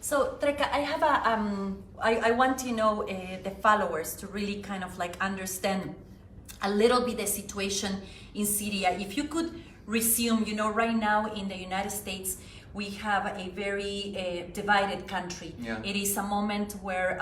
So, Treka, I have I want to know the followers to really kind of like understand a little bit the situation in Syria. If you could resume, right now in the United States, we have a very divided country. Yeah. It is a moment where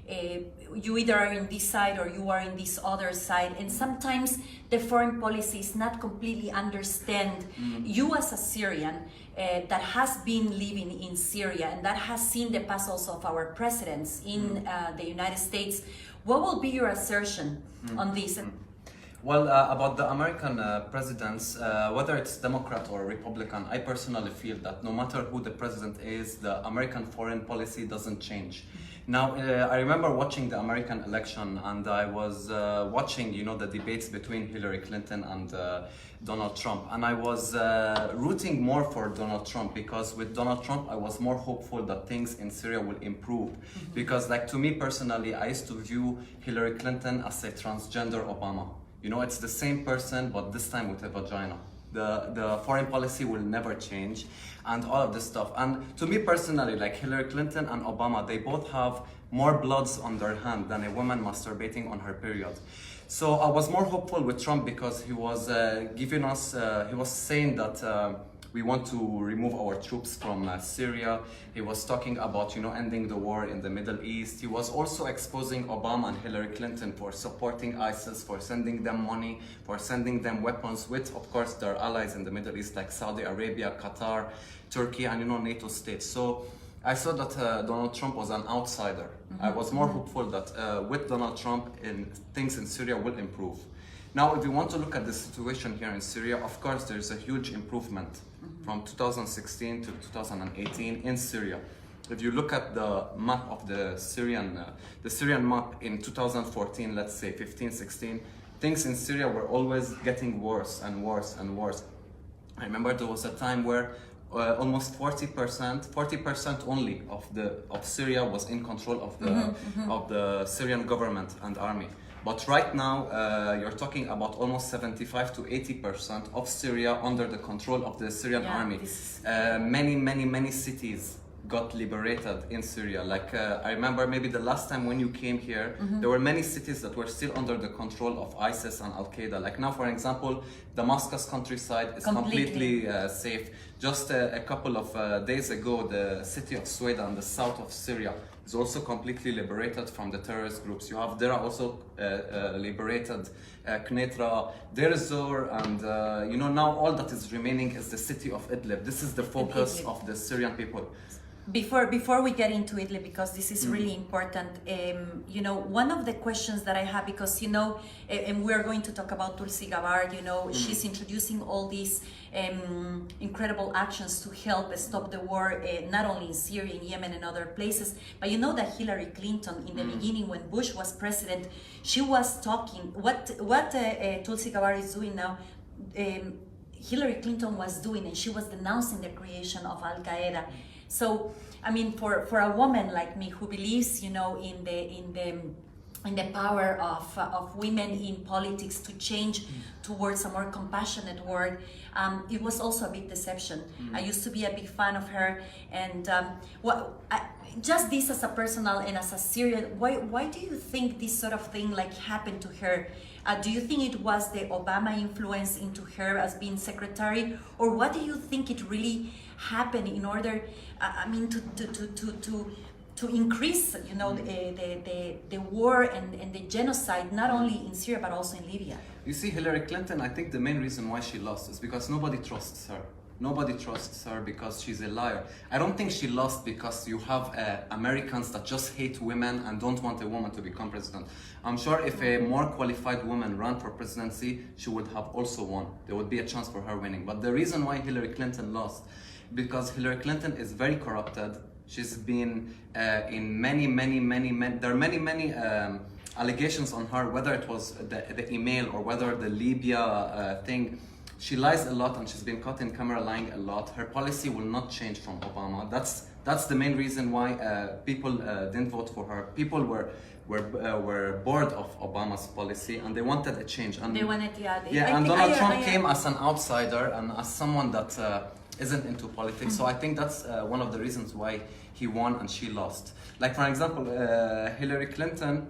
you either are in this side or you are in this other side, and sometimes the foreign policy is not completely understand. You as a Syrian that has been living in Syria and that has seen the past also of our presidents in the United States, what will be your assertion on this? Well, about the American presidents, whether it's Democrat or Republican, I personally feel that no matter who the president is, the American foreign policy doesn't change. Now, I remember watching the American election, and I was watching, the debates between Hillary Clinton and Donald Trump, and I was rooting more for Donald Trump, because with Donald Trump, I was more hopeful that things in Syria will improve. Because, to me personally, I used to view Hillary Clinton as a transgender Obama. It's the same person, but this time with a vagina. The foreign policy will never change, and all of this stuff. And to me personally, Hillary Clinton and Obama, they both have more bloods on their hand than a woman masturbating on her period. So I was more hopeful with Trump, because he was giving us, he was saying that we want to remove our troops from Syria. He was talking about, ending the war in the Middle East. He was also exposing Obama and Hillary Clinton for supporting ISIS, for sending them money, for sending them weapons with, of course, their allies in the Middle East, like Saudi Arabia, Qatar, Turkey, and, NATO states. So I saw that Donald Trump was an outsider. I was more hopeful that with Donald Trump, things in Syria will improve. Now, if you want to look at the situation here in Syria, of course, there's a huge improvement from 2016 to 2018 in Syria. If you look at the map of the Syrian map in 2014, let's say 15, 16, things in Syria were always getting worse and worse and worse. I remember there was a time where almost 40% only of Syria was in control of the Syrian government and army. But right now, you're talking about almost 75 to 80% of Syria under the control of the Syrian army. Many cities got liberated in Syria. I remember maybe the last time when you came here, there were many cities that were still under the control of ISIS and Al-Qaeda. Now, for example, Damascus countryside is completely safe. Just a couple of days ago, the city of Sueda in the south of Syria is also completely liberated from the terrorist groups. You have Dera also liberated, Knetra, Deir ez-Zor, and now all that is remaining is the city of Idlib. This is the focus of the Syrian people. Before we get into Italy, because this is really important, one of the questions that I have, because and we're going to talk about Tulsi Gabbard, she's introducing all these incredible actions to help stop the war, not only in Syria, in Yemen and other places, but that Hillary Clinton, in the beginning when Bush was president, she was talking, what Tulsi Gabbard is doing now, Hillary Clinton was doing, and she was denouncing the creation of Al-Qaeda. So, for a woman like me who believes, in the power of women in politics to change towards a more compassionate world, it was also a big deception. I used to be a big fan of her, and just this as a personal and as a Syrian, why do you think this sort of thing happened to her? Do you think it was the Obama influence into her as being secretary, or what do you think it really happened in order, to increase, the war and the genocide, not only in Syria but also in Libya? You see, Hillary Clinton, I think the main reason why she lost is because nobody trusts her. Nobody trusts her because she's a liar. I don't think she lost because you have Americans that just hate women and don't want a woman to become president. I'm sure if a more qualified woman ran for presidency, she would have also won. There would be a chance for her winning. But the reason why Hillary Clinton lost, because Hillary Clinton is very corrupted. She's been in many there are many allegations on her, whether it was the email or whether the Libya thing. She lies a lot, and she's been caught in camera lying a lot. Her policy will not change from Obama. That's the main reason why people didn't vote for her. People were bored of Obama's policy, and they wanted a change. And they wanted, and Donald Trump came as an outsider and as someone that isn't into politics. So I think that's one of the reasons why he won and she lost. Like for example, Hillary Clinton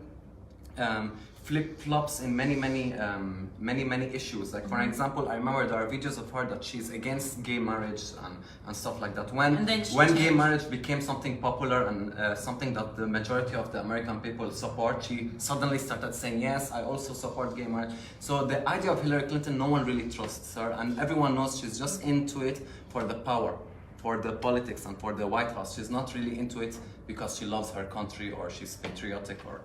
flip-flops in many issues. Like for example, I remember there are videos of her that she's against gay marriage and stuff like that. When gay marriage became something popular and something that the majority of the American people support, she suddenly started saying, yes, I also support gay marriage. So the idea of Hillary Clinton, no one really trusts her, and everyone knows she's just into it for the power, for the politics and for the White House. She's not really into it because she loves her country or she's patriotic or